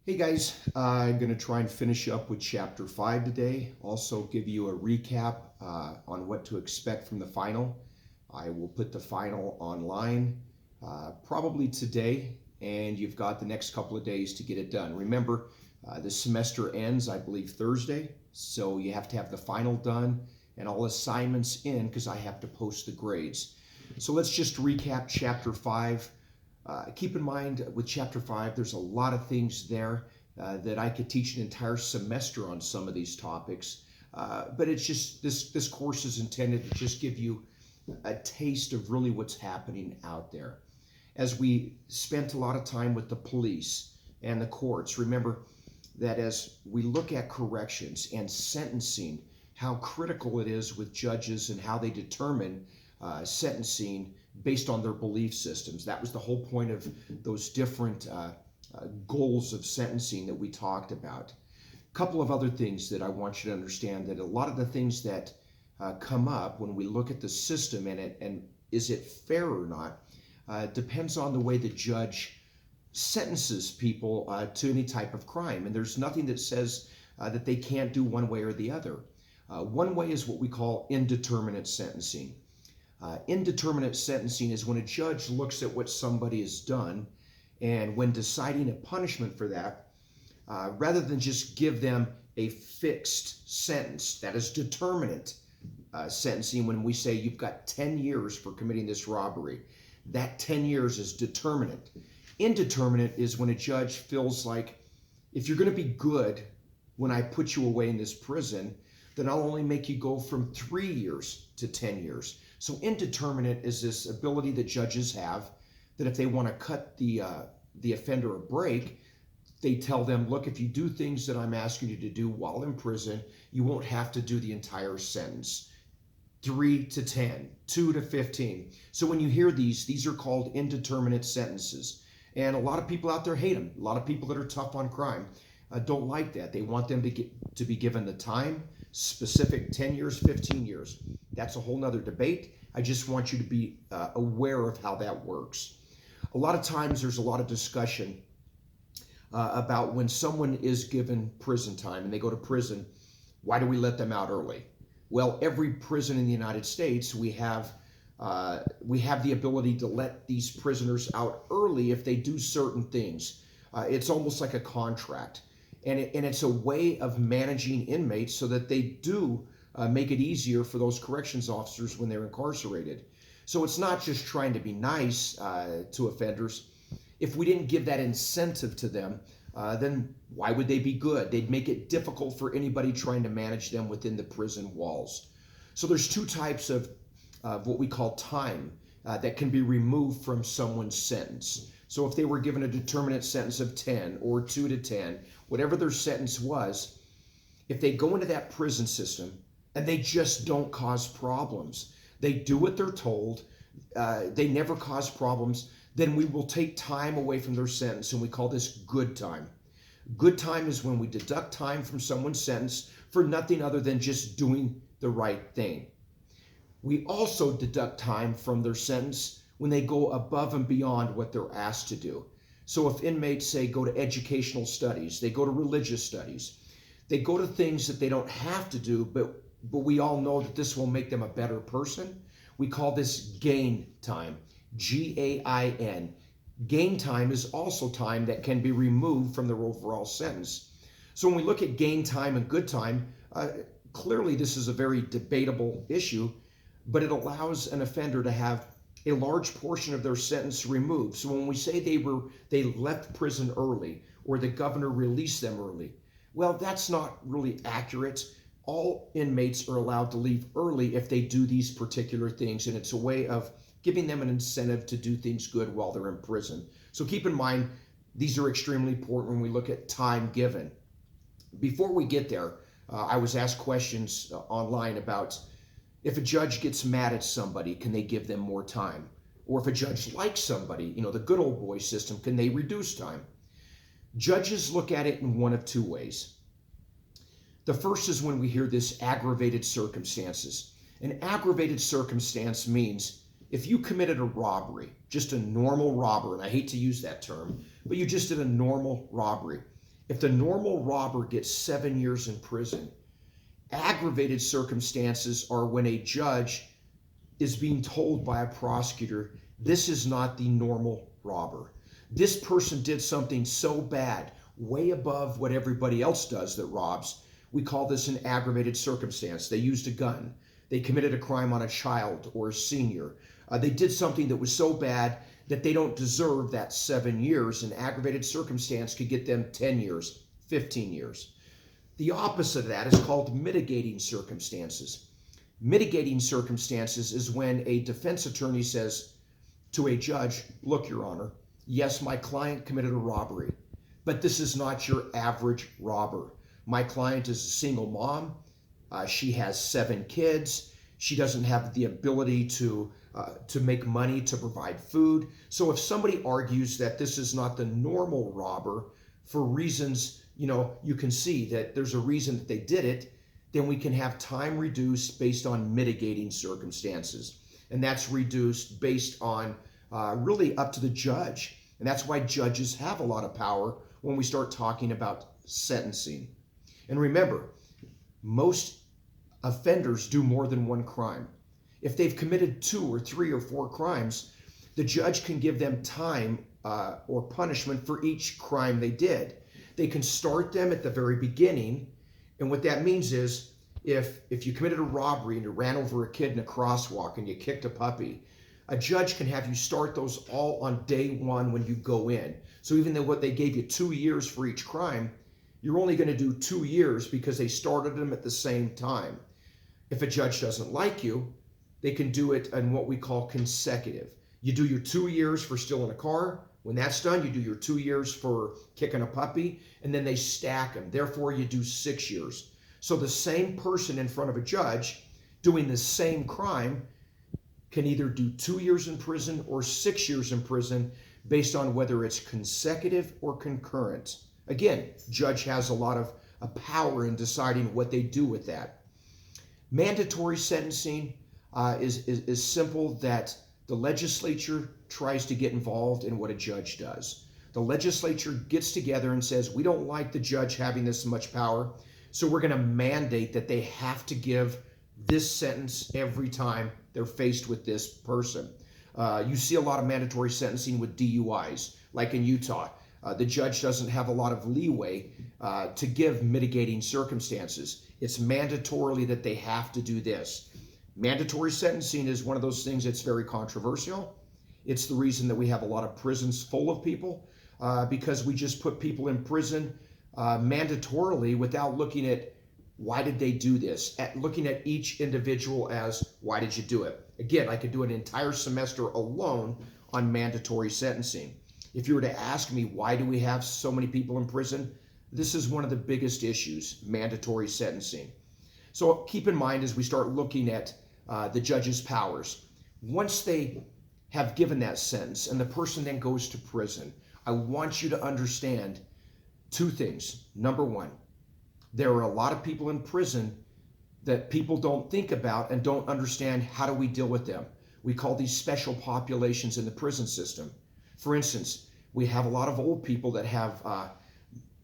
Hey guys, I'm going to try and finish up with chapter 5 today. Also give you a recap on what to expect from the final. I will put the final online probably today, and you've got the next couple of days to get it done. Remember, the semester ends, I believe, Thursday, so you have to have the final done and all assignments in because I have to post the grades. So let's just recap chapter 5. Keep in mind with chapter 5, there's a lot of things there that I could teach an entire semester on some of these topics. But it's just, this course is intended to just give you a taste of really what's happening out there. As we spent a lot of time with the police and the courts, remember that as we look at corrections and sentencing, how critical it is with judges and how they determine sentencing based on their belief systems. That was the whole point of those different goals of sentencing that we talked about. A couple of other things that I want you to understand, that a lot of the things that come up when we look at the system and is it fair or not, depends on the way the judge sentences people to any type of crime. And there's nothing that says that they can't do one way or the other. One way is what we call indeterminate sentencing. Indeterminate sentencing is when a judge looks at what somebody has done, and when deciding a punishment for that, rather than just give them a fixed sentence, that is determinate sentencing. When we say you've got 10 years for committing this robbery, that 10 years is determinate. Indeterminate is when a judge feels like, if you're going to be good when I put you away in this prison, then I'll only make you go from 3 years to 10 years. So indeterminate is this ability that judges have that if they want to cut the offender a break, they tell them, look, if you do things that I'm asking you to do while in prison, you won't have to do the entire sentence. 3 to 10, 2 to 15. So when you hear these are called indeterminate sentences. And a lot of people out there hate them. A lot of people that are tough on crime don't like that. They want them to be given the time, specific 10 years, 15 years. That's a whole nother debate. I just want you to be aware of how that works. A lot of times there's a lot of discussion about when someone is given prison time and they go to prison, why do we let them out early? Well, every prison in the United States, we have the ability to let these prisoners out early if they do certain things. It's almost like a contract. And it's a way of managing inmates so that they do make it easier for those corrections officers when they're incarcerated. So it's not just trying to be nice to offenders. If we didn't give that incentive to them, then why would they be good? They'd make it difficult for anybody trying to manage them within the prison walls. So there's two types of what we call time that can be removed from someone's sentence. So if they were given a determinate sentence of 10 or 2 to 10, whatever their sentence was, if they go into that prison system and they just don't cause problems, they do what they're told, they never cause problems, then we will take time away from their sentence, and we call this good time. Good time is when we deduct time from someone's sentence for nothing other than just doing the right thing. We also deduct time from their sentence when they go above and beyond what they're asked to do. So if inmates, say, go to educational studies, they go to religious studies, they go to things that they don't have to do, but we all know that this will make them a better person. We call this gain time, G-A-I-N. Gain time is also time that can be removed from their overall sentence. So when we look at gain time and good time, clearly this is a very debatable issue, but it allows an offender to have a large portion of their sentence removed. So when we say they left prison early or the governor released them early, well, that's not really accurate. All inmates are allowed to leave early if they do these particular things, and it's a way of giving them an incentive to do things good while they're in prison. So keep in mind, these are extremely important when we look at time given. Before we get there, I was asked questions online about if a judge gets mad at somebody, can they give them more time? Or if a judge likes somebody, the good old boy system, can they reduce time? Judges look at it in one of two ways. The first is when we hear this aggravated circumstances. An aggravated circumstance means if you committed a robbery, just a normal robbery, and I hate to use that term, but you just did a normal robbery, If the normal robber gets 7 years in prison, aggravated circumstances are when a judge is being told by a prosecutor, this is not the normal robber. This person did something so bad, way above what everybody else does that robs. We call this an aggravated circumstance. They used a gun. They committed a crime on a child or a senior. They did something that was so bad that they don't deserve that 7 years. An aggravated circumstance could get them 10 years, 15 years. The opposite of that is called mitigating circumstances. Mitigating circumstances is when a defense attorney says to a judge, look, Your Honor, yes, my client committed a robbery, but this is not your average robber. My client is a single mom. She has 7 kids. She doesn't have the ability to make money to provide food. So if somebody argues that this is not the normal robber for reasons, you can see that there's a reason that they did it, then we can have time reduced based on mitigating circumstances. And that's reduced based on really up to the judge. And that's why judges have a lot of power when we start talking about sentencing. And remember, most offenders do more than one crime. If they've committed 2 or 3 or 4 crimes, the judge can give them time or punishment for each crime they did. They can start them at the very beginning. And what that means is if you committed a robbery and you ran over a kid in a crosswalk and you kicked a puppy, a judge can have you start those all on day 1 when you go in. So even though what they gave you 2 years for each crime, you're only going to do 2 years because they started them at the same time. If a judge doesn't like you, they can do it in what we call consecutive. You do your 2 years for stealing a car. When that's done, you do your 2 years for kicking a puppy, and then they stack them. Therefore, you do 6 years. So the same person in front of a judge doing the same crime can either do 2 years in prison or 6 years in prison based on whether it's consecutive or concurrent. Again, judge has a lot of power in deciding what they do with that. Mandatory sentencing is simple, that the legislature tries to get involved in what a judge does. The legislature gets together and says, we don't like the judge having this much power, so we're going to mandate that they have to give this sentence every time they're faced with this person. You see a lot of mandatory sentencing with DUIs, like in Utah. The judge doesn't have a lot of leeway to give mitigating circumstances. It's mandatorily that they have to do this. Mandatory sentencing is one of those things that's very controversial. It's the reason that we have a lot of prisons full of people, because we just put people in prison mandatorily without looking at why did they do this, looking at each individual as why did you do it. Again, I could do an entire semester alone on mandatory sentencing. If you were to ask me why do we have so many people in prison, this is one of the biggest issues, mandatory sentencing. So keep in mind as we start looking at the judge's powers, once they have given that sentence and the person then goes to prison, I want you to understand 2 things. Number 1, there are a lot of people in prison that people don't think about and don't understand how do we deal with them. We call these special populations in the prison system. For instance, we have a lot of old people that have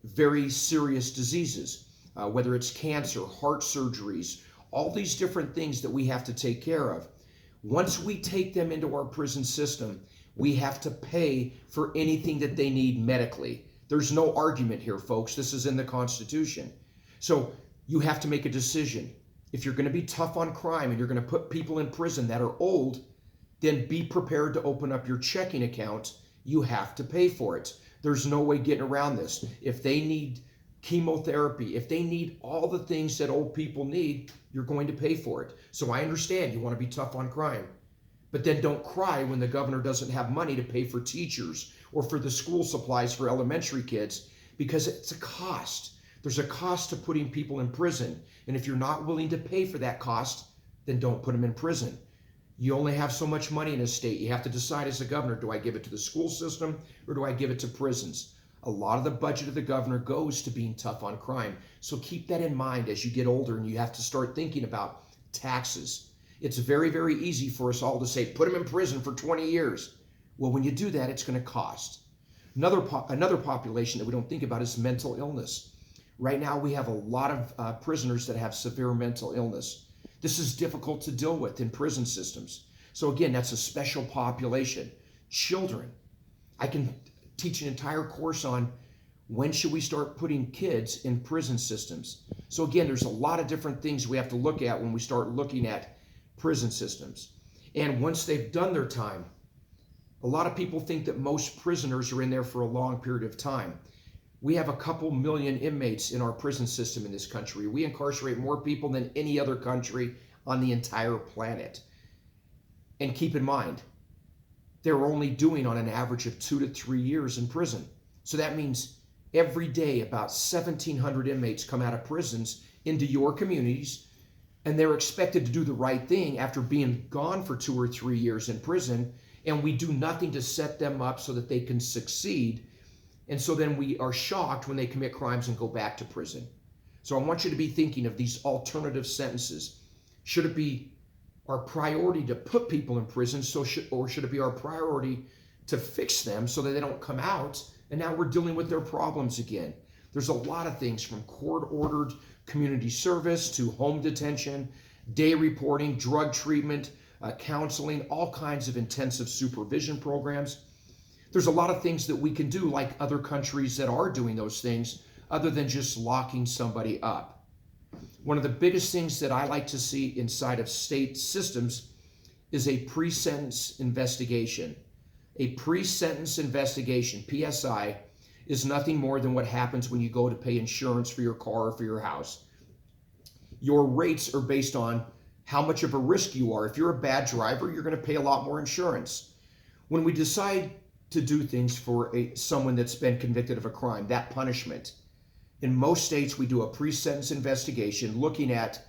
very serious diseases, whether it's cancer, heart surgeries, all these different things that we have to take care of. Once we take them into our prison system, we have to pay for anything that they need medically. There's no argument here, folks. This is in the Constitution. So you have to make a decision. If you're going to be tough on crime and you're going to put people in prison that are old, then be prepared to open up your checking account. You have to pay for it. There's no way getting around this. If they need chemotherapy, if they need all the things that old people need, you're going to pay for it. So I understand you want to be tough on crime, but then don't cry when the governor doesn't have money to pay for teachers or for the school supplies for elementary kids, because it's a cost. There's a cost to putting people in prison. And if you're not willing to pay for that cost, then don't put them in prison. You only have so much money in a state. You have to decide as a governor, do I give it to the school system or do I give it to prisons? A lot of the budget of the governor goes to being tough on crime. So keep that in mind as you get older and you have to start thinking about taxes. It's very, very easy for us all to say, put them in prison for 20 years. Well, when you do that, it's going to cost. Another population that we don't think about is mental illness. Right now, we have a lot of prisoners that have severe mental illness. This is difficult to deal with in prison systems. So again, that's a special population. Children. I can teach an entire course on when should we start putting kids in prison systems. So again, there's a lot of different things we have to look at when we start looking at prison systems. And once they've done their time, a lot of people think that most prisoners are in there for a long period of time. We have a couple million inmates in our prison system in this country. We incarcerate more people than any other country on the entire planet. And keep in mind, they're only doing on an average of 2 to 3 years in prison. So that means every day about 1,700 inmates come out of prisons into your communities, and they're expected to do the right thing after being gone for 2 or 3 years in prison, and we do nothing to set them up so that they can succeed. And so then we are shocked when they commit crimes and go back to prison. So I want you to be thinking of these alternative sentences. Should it be our priority to put people in prison, or should it be our priority to fix them so that they don't come out and now we're dealing with their problems again? There's a lot of things from court-ordered community service to home detention, day reporting, drug treatment, counseling, all kinds of intensive supervision programs. There's a lot of things that we can do like other countries that are doing those things other than just locking somebody up. One of the biggest things that I like to see inside of state systems is a pre-sentence investigation. A pre-sentence investigation, PSI, is nothing more than what happens when you go to pay insurance for your car or for your house. Your rates are based on how much of a risk you are. If you're a bad driver, you're going to pay a lot more insurance. When we decide to do things for someone that's been convicted of a crime, that punishment, in most states we do a pre-sentence investigation looking at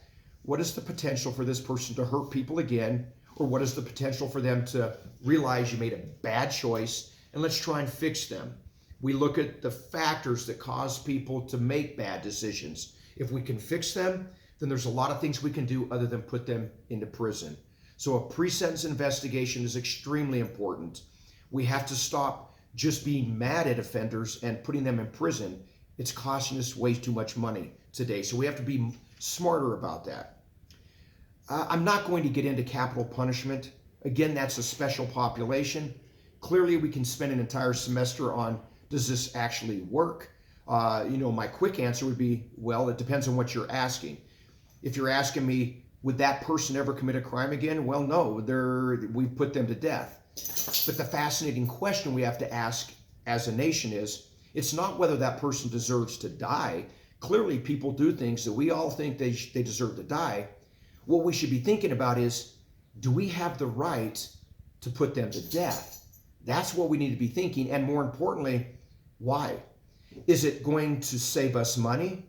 what is the potential for this person to hurt people again, or what is the potential for them to realize you made a bad choice, and let's try and fix them. We look at the factors that cause people to make bad decisions. If we can fix them, then there's a lot of things we can do other than put them into prison. So a pre-sentence investigation is extremely important. We have to stop just being mad at offenders and putting them in prison. It's costing us way too much money today. So we have to be smarter about that. I'm not going to get into capital punishment. Again, that's a special population. Clearly, we can spend an entire semester on, does this actually work? My quick answer would be, well, it depends on what you're asking. If you're asking me, would that person ever commit a crime again? Well, no, we've put them to death. But the fascinating question we have to ask as a nation is, it's not whether that person deserves to die. Clearly, people do things that we all think they deserve to die. What we should be thinking about is, do we have the right to put them to death? That's what we need to be thinking. And more importantly, why? Is it going to save us money?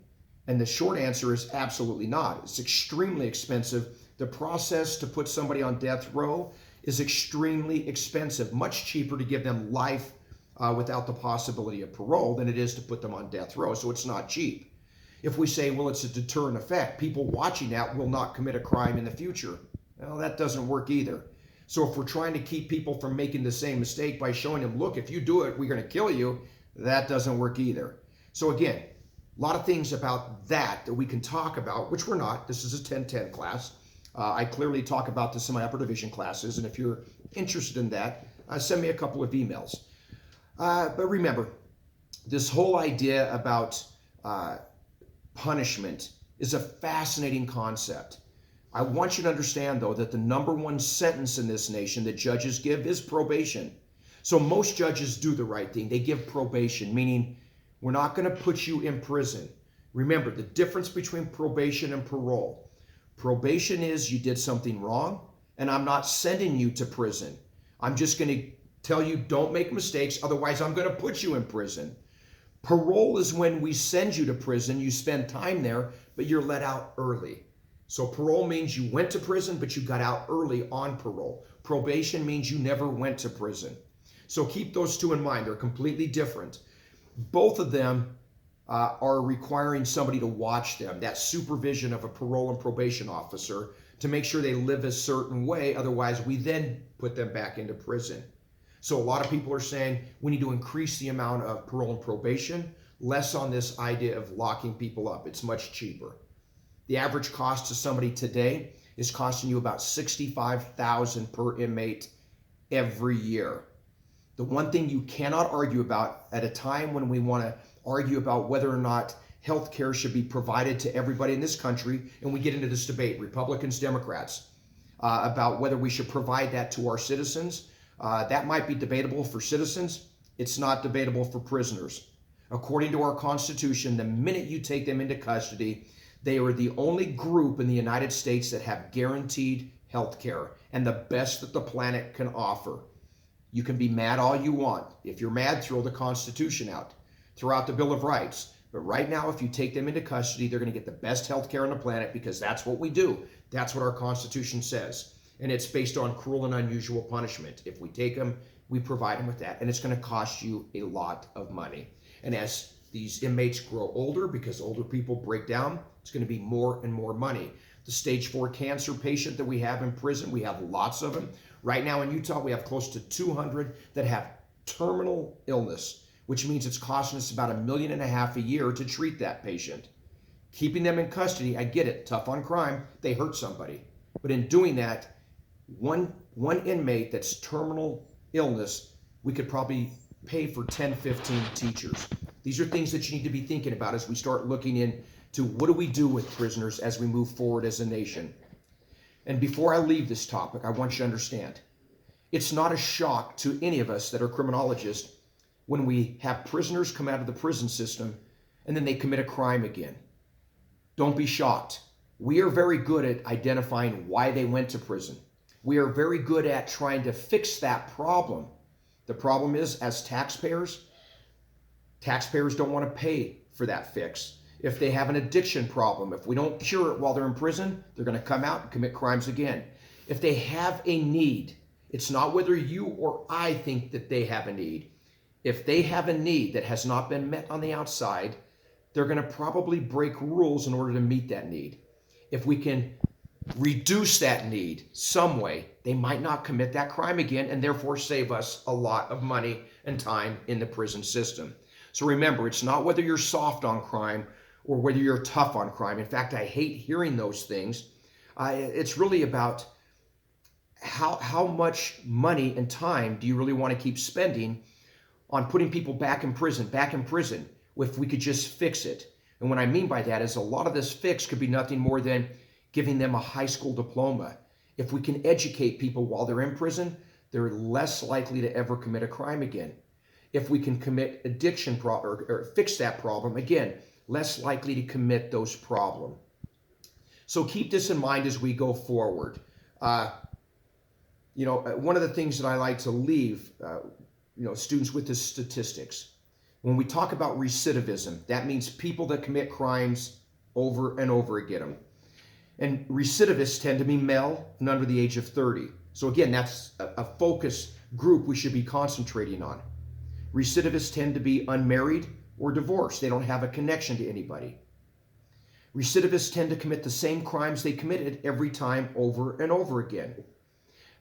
And the short answer is absolutely not. It's extremely expensive. The process to put somebody on death row is extremely expensive, much cheaper to give them life without the possibility of parole than it is to put them on death row. So it's not cheap. If we say, well, it's a deterrent effect, people watching that will not commit a crime in the future. Well, that doesn't work either. So if we're trying to keep people from making the same mistake by showing them, look, if you do it, we're going to kill you, that doesn't work either. So again, a lot of things about that we can talk about, which we're not. This is a 1010 class. I clearly talk about this in my upper division classes, and if you're interested in that, send me a couple of emails. But remember, this whole idea about punishment is a fascinating concept. I want you to understand, though, that the number one sentence in this nation that judges give is probation. So most judges do the right thing. They give probation, meaning we're not going to put you in prison. Remember, the difference between probation and parole. Probation is you did something wrong, and I'm not sending you to prison. I'm just going to tell you don't make mistakes, otherwise I'm going to put you in prison. Parole is when we send you to prison, you spend time there, but you're let out early. So parole means you went to prison, but you got out early on parole. Probation means you never went to prison. So keep those two in mind. They're completely different. Both of them are requiring somebody to watch them, that supervision of a parole and probation officer to make sure they live a certain way. Otherwise, we then put them back into prison. So a lot of people are saying we need to increase the amount of parole and probation, less on this idea of locking people up. It's much cheaper. The average cost to somebody today is costing you about $65,000 per inmate every year. The one thing you cannot argue about at a time when we want to argue about whether or not health care should be provided to everybody in this country, and we get into this debate, Republicans, Democrats, about whether we should provide that to our citizens. That might be debatable for citizens. It's not debatable for prisoners. According to our Constitution, the minute you take them into custody, they are the only group in the United States that have guaranteed health care and the best that the planet can offer. You can be mad all you want. If you're mad, throw the Constitution out. Throw out the Bill of Rights. But right now, if you take them into custody, they're going to get the best health care on the planet because that's what we do. That's what our Constitution says. And it's based on cruel and unusual punishment. If we take them, we provide them with that. And it's going to cost you a lot of money. And as these inmates grow older, because older people break down, it's going to be more and more money. The stage 4 cancer patient that we have in prison, we have lots of them. Right now in Utah, we have close to 200 that have terminal illness, which means it's costing us about $1.5 million a year to treat that patient. Keeping them in custody, I get it, tough on crime, they hurt somebody. But in doing that, one inmate that's terminal illness, we could probably pay for 10, 15 teachers. These are things that you need to be thinking about as we start looking into what do we do with prisoners as we move forward as a nation. And before I leave this topic, I want you to understand, it's not a shock to any of us that are criminologists when we have prisoners come out of the prison system and then they commit a crime again. Don't be shocked. We are very good at identifying why they went to prison. We are very good at trying to fix that problem. The problem is, as taxpayers don't want to pay for that fix. If they have an addiction problem, if we don't cure it while they're in prison, they're going to come out and commit crimes again. If they have a need, it's not whether you or I think that they have a need. If they have a need that has not been met on the outside, they're going to probably break rules in order to meet that need. If we can reduce that need some way, they might not commit that crime again and therefore save us a lot of money and time in the prison system. So remember, it's not whether you're soft on crime or whether you're tough on crime. In fact, I hate hearing those things. It's really about how much money and time do you really want to keep spending on putting people back in prison, if we could just fix it. And what I mean by that is a lot of this fix could be nothing more than giving them a high school diploma. If we can educate people while they're in prison, they're less likely to ever commit a crime again. If we can commit addiction or fix that problem, again, less likely to commit those problems. So keep this in mind as we go forward. One of the things that I like to leave students with is statistics. When we talk about recidivism, that means people that commit crimes over and over again. And recidivists tend to be male and under the age of 30. So again, that's a focus group we should be concentrating on. Recidivists tend to be unmarried or divorced. They don't have a connection to anybody. Recidivists tend to commit the same crimes they committed every time over and over again.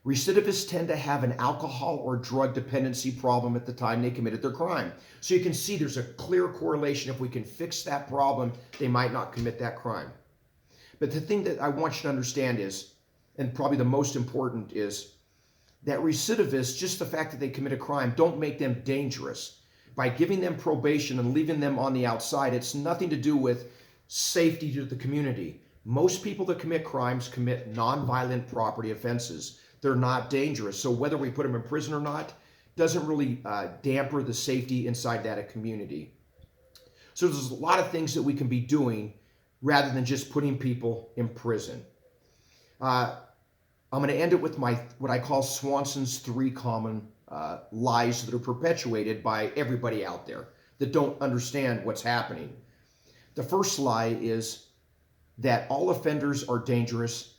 Recidivists tend to have an alcohol or drug dependency problem at the time they committed their crime. So you can see there's a clear correlation. If we can fix that problem, they might not commit that crime. But the thing that I want you to understand is, and probably the most important is, that recidivists, just the fact that they commit a crime, don't make them dangerous. By giving them probation and leaving them on the outside, it's nothing to do with safety to the community. Most people that commit crimes commit nonviolent property offenses. They're not dangerous. So whether we put them in prison or not doesn't really damper the safety inside that community. So there's a lot of things that we can be doing rather than just putting people in prison. I'm going to end it with what I call Swanson's 3 common lies that are perpetuated by everybody out there that don't understand what's happening. The first lie is that all offenders are dangerous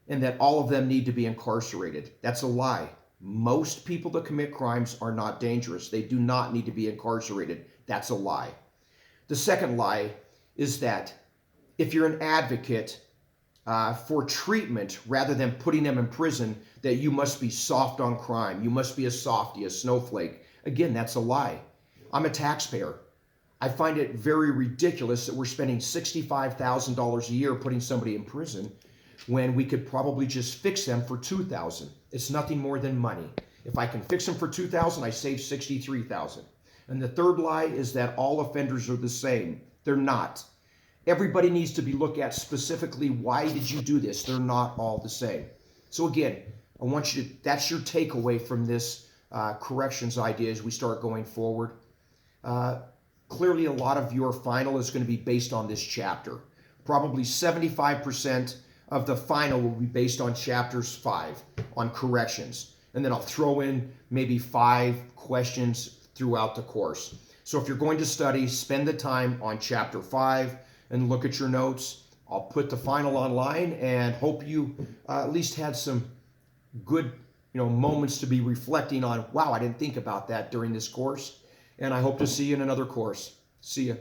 and that all of them need to be incarcerated. That's a lie. Most people that commit crimes are not dangerous. They do not need to be incarcerated. That's a lie. The second lie is that if you're an advocate for treatment rather than putting them in prison, that you must be soft on crime. You must be a softie, a snowflake. Again, that's a lie. I'm a taxpayer. I find it very ridiculous that we're spending $65,000 a year putting somebody in prison when we could probably just fix them for $2,000. It's nothing more than money. If I can fix them for $2,000, I save $63,000. And the third lie is that all offenders are the same. They're not. Everybody needs to be looked at specifically. Why did you do this? They're not all the same. So again, I want you to, that's your takeaway from this corrections idea as we start going forward. Clearly, a lot of your final is going to be based on this chapter. Probably 75% of the final will be based on chapters 5 on corrections. And then I'll throw in maybe 5 questions throughout the course. So if you're going to study, spend the time on chapter 5 and look at your notes. I'll put the final online and hope you at least had some good moments to be reflecting on, wow, I didn't think about that during this course. And I hope to see you in another course. See ya.